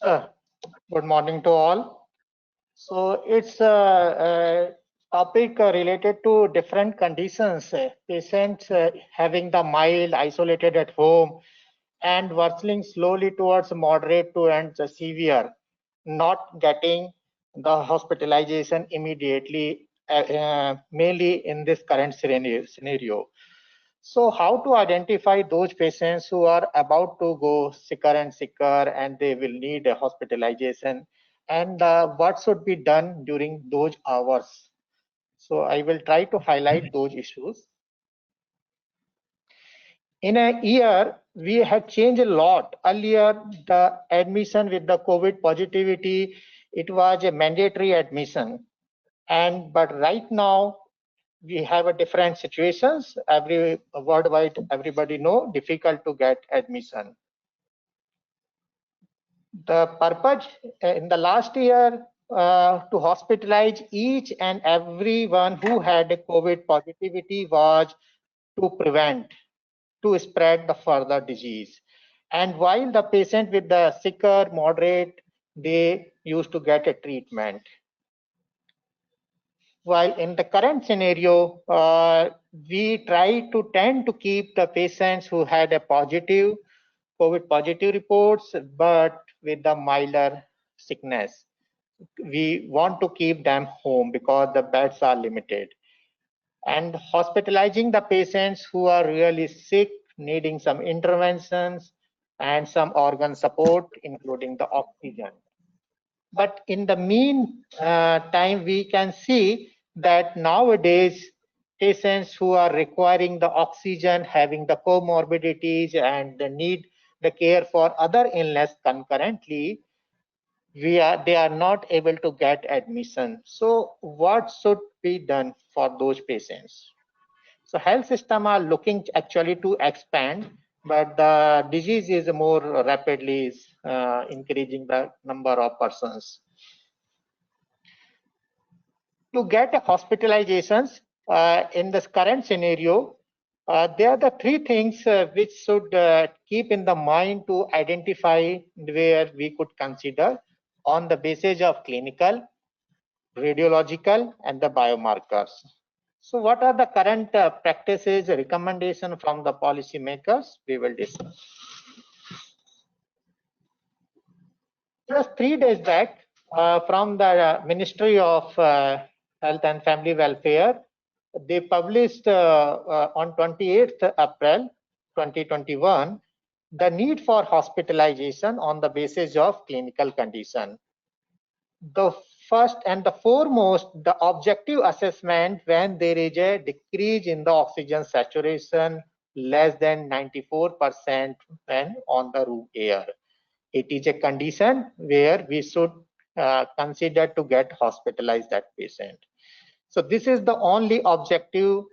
Uh, Good morning to all. So it's a topic related to different conditions. Patients having the mild, isolated at home, and worsening slowly towards moderate to and severe, not getting the hospitalization immediately, mainly in this current scenario. So how to identify those patients who are about to go sicker and sicker and they will need a hospitalization, and what should be done during those hours? So I will try to highlight those issues. In a year, we have changed a lot. Earlier, the admission with the COVID positivity, it was a mandatory admission. But right now, we have a different situations. Every worldwide, everybody know difficult to get admission. The purpose in the last year to hospitalize each and everyone who had a COVID positivity was to prevent, to spread the further disease. And while the patient with the sicker, moderate, they used to get a treatment. While in the current scenario, we try to tend to keep the patients who had a positive COVID positive reports, but with the milder sickness. We want to keep them home because the beds are limited. And hospitalizing the patients who are really sick, needing some interventions and some organ support, including the oxygen. But in the mean time, we can see that nowadays patients who are requiring the oxygen, having the comorbidities and the need the care for other illness concurrently, they are not able to get admission. So what should be done for those patients? So health system are looking actually to expand, but the disease is more rapidly increasing the number of persons. To get hospitalizations in this current scenario, there are the three things which should keep in the mind to identify where we could consider on the basis of clinical, radiological, and the biomarkers. So what are the current practices, recommendation from the policymakers? We will discuss. Just 3 days back, from the Ministry of Health and Family Welfare, they published on 28th April 2021 the need for hospitalization on the basis of clinical condition. The first and the foremost, the objective assessment when there is a decrease in the oxygen saturation less than 94% when on the room air. It is a condition where we should consider to get hospitalized that patient. So this is the only objective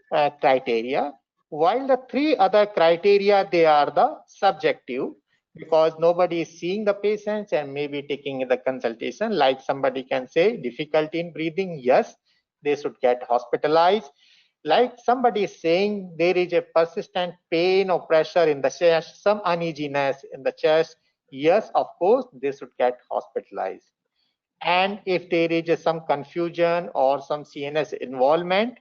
criteria, while the three other criteria, they are the subjective, because nobody is seeing the patients and maybe taking the consultation. Like somebody can say difficulty in breathing, yes, they should get hospitalized. Like somebody is saying there is a persistent pain or pressure in the chest, some uneasiness in the chest, yes, of course, they should get hospitalized. And if there is some confusion or some CNS involvement,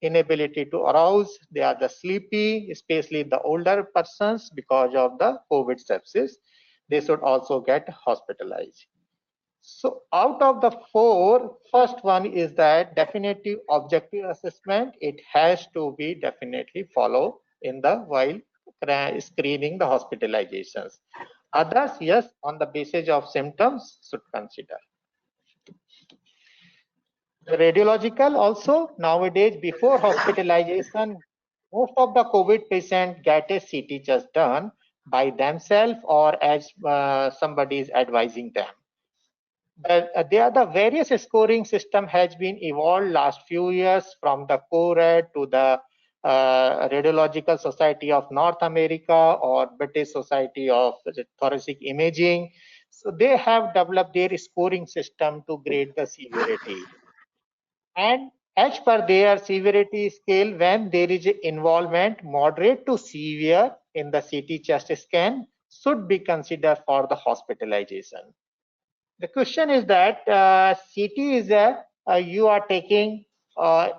inability to arouse, they are the sleepy, especially the older persons because of the COVID sepsis, they should also get hospitalized. So out of the four, first one is that definitive objective assessment. It has to be definitely followed in the while screening the hospitalizations. Others, yes, on the basis of symptoms should consider. The radiological also nowadays before hospitalization, most of the COVID patient get a CT just done by themselves or as somebody is advising them. There are the various scoring system has been evolved last few years from the CORAD to the Radiological Society of North America or British Society of Thoracic Imaging. So they have developed their scoring system to grade the severity. And as per their severity scale, when there is involvement moderate to severe in the CT chest scan, should be considered for the hospitalization. The question is that CT is you are taking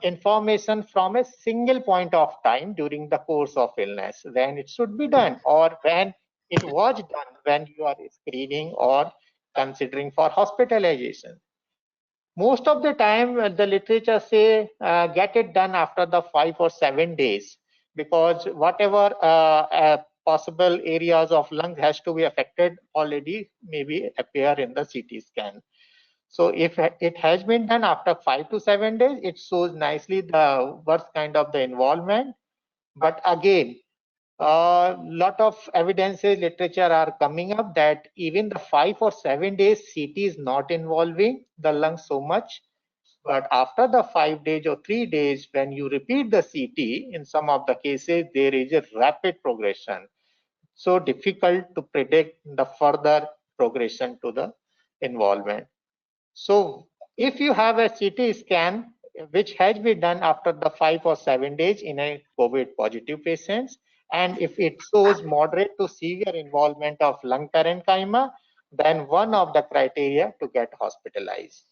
information from a single point of time during the course of illness when it should be done, or when it was done when you are screening or considering for hospitalization. Most of the time, the literature say get it done after the 5 or 7 days, because whatever possible areas of lungs has to be affected already maybe appear in the CT scan. So if it has been done after 5 to 7 days, it shows nicely the worst kind of the involvement. But again, a lot of evidences literature are coming up that even the 5 or 7 days CT is not involving the lungs so much. But after the 5 days or 3 days, when you repeat the CT, in some of the cases, there is a rapid progression. So difficult to predict the further progression to the involvement. So if you have a CT scan, which has been done after the 5 or 7 days in a COVID positive patients, and if it shows moderate to severe involvement of lung parenchyma, then one of the criteria to get hospitalized.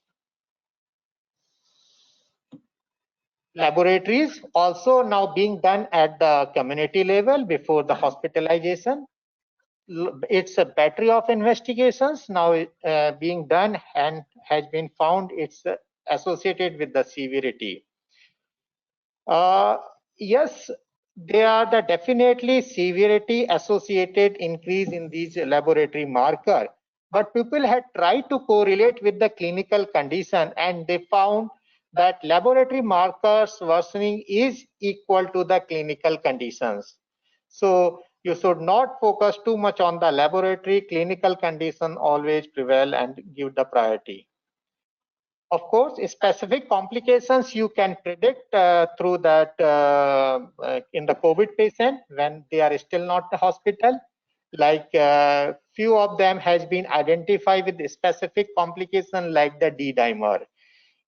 Laboratories also now being done at the community level before the hospitalization. It's a battery of investigations now being done and has been found it's associated with the severity. Yes, there are the definitely severity associated increase in these laboratory marker, but people had tried to correlate with the clinical condition and they found that laboratory markers worsening is equal to the clinical conditions. So you should not focus too much on the laboratory. Clinical condition always prevail and give the priority. Of course, specific complications you can predict through that in the COVID patient when they are still not in the hospital. Like few of them has been identified with specific complication like the D dimer.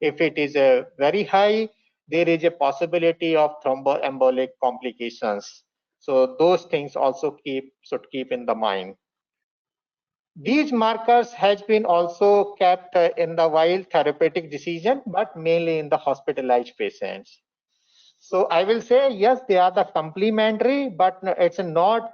If it is very high, there is a possibility of thromboembolic complications. So those things also should keep in the mind. These markers has been also kept in the wild therapeutic decision, but mainly in the hospitalized patients. So I will say, yes, they are the complementary, but it's not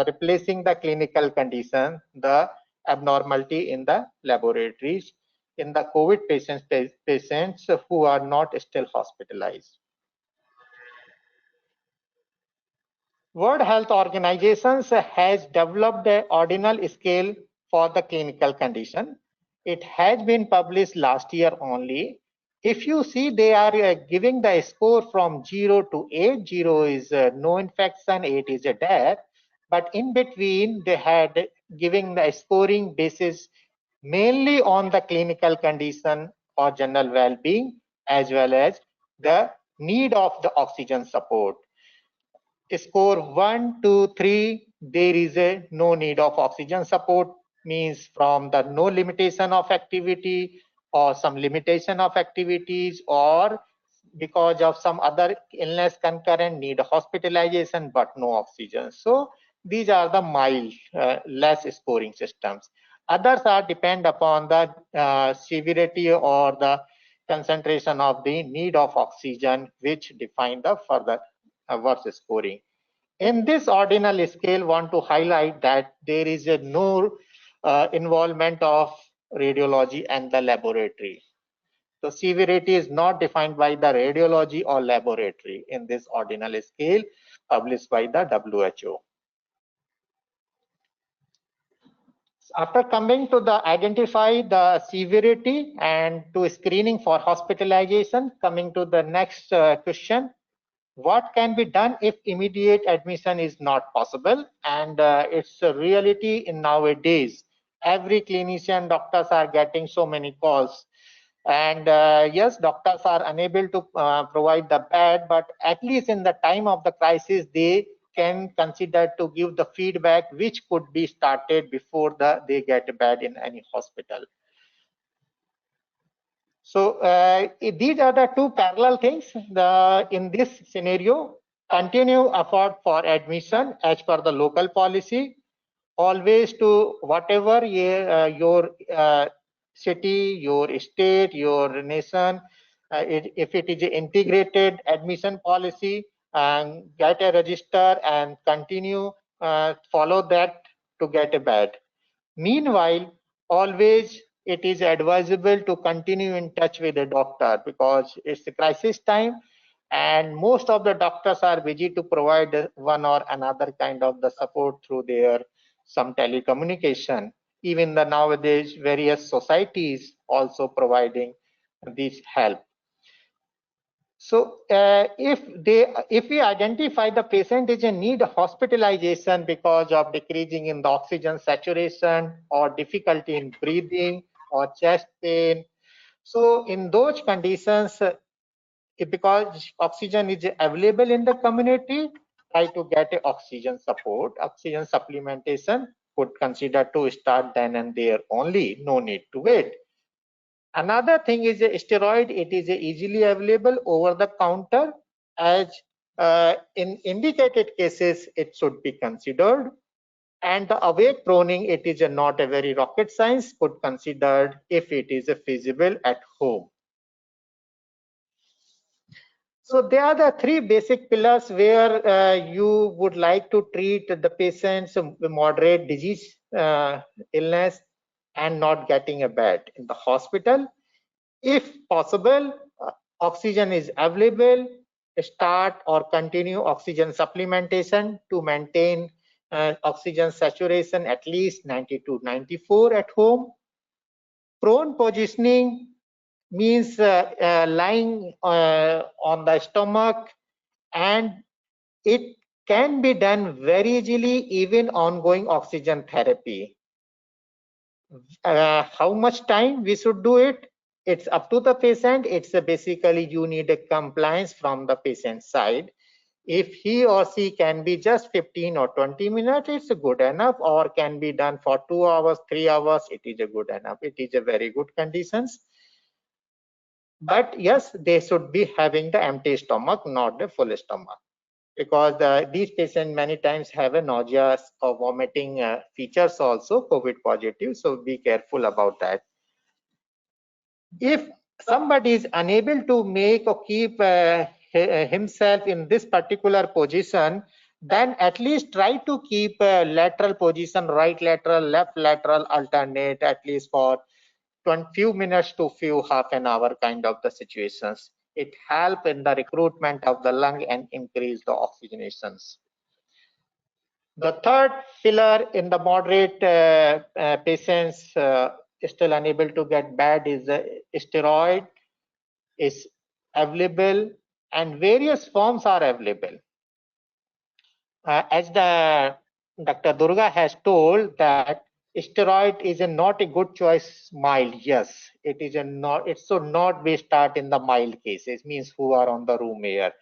replacing the clinical condition, the abnormality in the laboratories in the COVID patients who are not still hospitalized. World Health Organization has developed an ordinal scale for the clinical condition. It has been published last year only. If you see, they are giving the score from 0 to 8. 0 is no infection, 8 is a death. But in between, they had giving the scoring basis mainly on the clinical condition or general well-being, as well as the need of the oxygen support. Score 1, 2, 3, there is a no need of oxygen support, means from the no limitation of activity or some limitation of activities, or because of some other illness concurrent need hospitalization but no oxygen. So these are the mild less scoring systems. Others are depend upon the severity or the concentration of the need of oxygen, which define the further worse scoring. In this ordinal scale, want to highlight that there is a no involvement of radiology and the laboratory. So severity is not defined by the radiology or laboratory in this ordinal scale published by the WHO. After coming to the identify the severity and to screening for hospitalization, coming to the next question, what can be done if immediate admission is not possible? And it's a reality in nowadays. Every clinician, doctors are getting so many calls. And yes, doctors are unable to provide the bed, but at least in the time of the crisis, they can consider to give the feedback which could be started before they get a bed in any hospital. So these are the two parallel things. In this scenario, continue effort for admission as per the local policy, always to whatever your city, your state, your nation, if it is an integrated admission policy, and get a register and continue follow that to get a bed. Meanwhile, always it is advisable to continue in touch with the doctor because it's a crisis time and most of the doctors are busy to provide one or another kind of the support through their some telecommunication. Even the nowadays various societies also providing this help. So if we identify the patient is in need of hospitalization because of decreasing in the oxygen saturation or difficulty in breathing or chest pain, so in those conditions, because oxygen is available in the community, try to get a oxygen support, oxygen supplementation could consider to start then and there only, no need to wait. Another thing is a steroid. It is easily available over the counter. As in indicated cases, it should be considered. And the awake proning, it is not a very rocket science, could considered if it is feasible at home. So there are the three basic pillars where you would like to treat the patients with moderate disease illness and not getting a bed in the hospital. If possible, oxygen is available, start or continue oxygen supplementation to maintain oxygen saturation at least 90 to 94 at home. Prone positioning means lying on the stomach, and it can be done very easily even ongoing oxygen therapy. How much time we should do it? It's up to the patient. It's basically you need a compliance from the patient side. If he or she can be just 15 or 20 minutes, it's good enough, or can be done for 2 hours, 3 hours, it is a good enough. It is a very good conditions. But yes, they should be having the empty stomach, not the full stomach, because these patients many times have a nausea or vomiting features also, COVID positive. So be careful about that. If somebody is unable to make or keep himself in this particular position, then at least try to keep a lateral position, right lateral, left lateral, alternate at least for few minutes to few half an hour kind of the situations. It help in the recruitment of the lung and increase the oxygenations. The third pillar in the moderate patients still unable to get bed is steroid is available, and various forms are available. As the Dr. Durga has told that steroid is not a good choice. Mild, yes, it is not. It should not be start in the mild cases, means who are on the room air.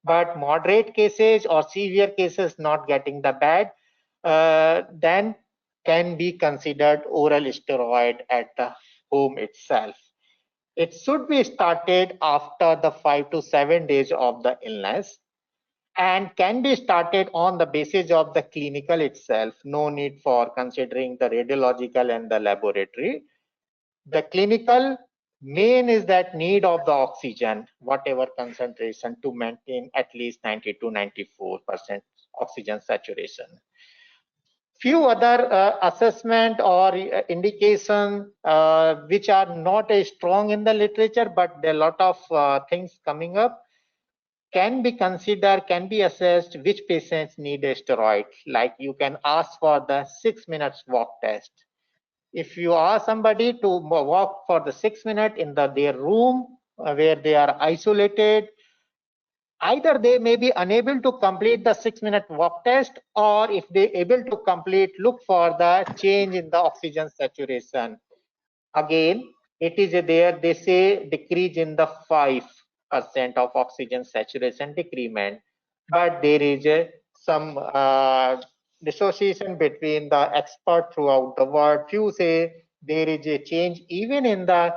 But moderate cases or severe cases not getting the bed, then can be considered oral steroid at the home itself. It should be started after the 5 to 7 days of the illness and can be started on the basis of the clinical itself. No need for considering the radiological and the laboratory. The clinical main is that need of the oxygen, whatever concentration, to maintain at least 90 to 94% oxygen saturation. Few other assessment or indication which are not as strong in the literature, but there are a lot of things coming up, can be considered, can be assessed which patients need a steroid. Like you can ask for the 6 minutes walk test. If you ask somebody to walk for the 6 minutes in their room where they are isolated, either they may be unable to complete the 6 minute walk test, or if they able to complete, look for the change in the oxygen saturation. Again, it is there, they say decrease in the 5% of oxygen saturation decrement, but there is some dissociation between the expert throughout the world. Few say there is a change even in the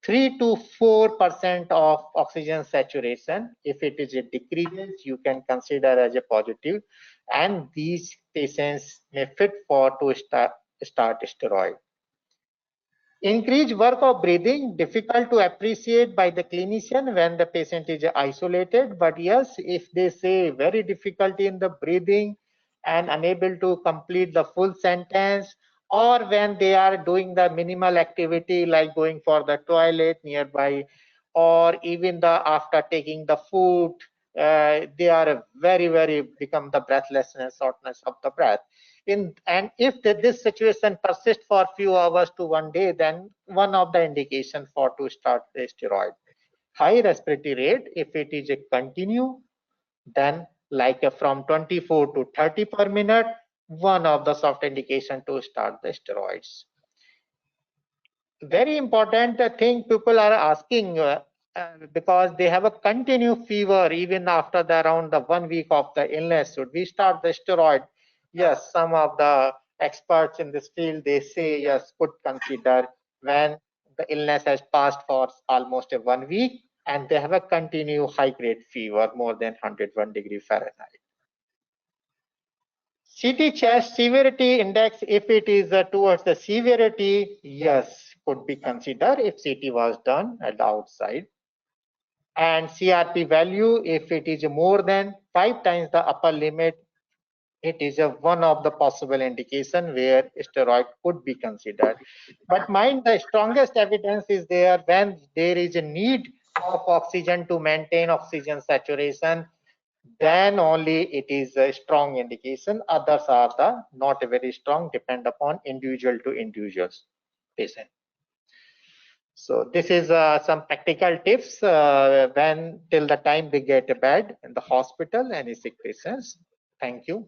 3 to 4% of oxygen saturation. If it is a decreases, you can consider as a positive, and these patients may fit for to start steroid. Increased work of breathing, difficult to appreciate by the clinician when the patient is isolated. But yes, if they say very difficulty in the breathing and unable to complete the full sentence, or when they are doing the minimal activity like going for the toilet nearby, or even the after taking the food, they are very become the breathlessness, shortness of the breath. And if this situation persists for a few hours to 1 day, then one of the indication for to start the steroid. High respiratory rate, if it is a continue, then like from 24 to 30 per minute, one of the soft indication to start the steroids. Very important thing people are asking, because they have a continued fever even after the around the 1 week of the illness, should we start the steroid? Yes, some of the experts in this field, they say yes, could consider when the illness has passed for almost 1 week and they have a continued high grade fever more than 101 degree Fahrenheit. CT chest severity index, if it is towards the severity, yes, could be considered if CT was done at the outside. And CRP value, if it is more than 5 times the upper limit, it is one of the possible indication where steroid could be considered. But mind, the strongest evidence is there when there is a need of oxygen to maintain oxygen saturation, then only it is a strong indication. Others are the not very strong, depend upon individual to individuals patient. So this is some practical tips when till the time they get a bed in the hospital, any sick patients. Thank you.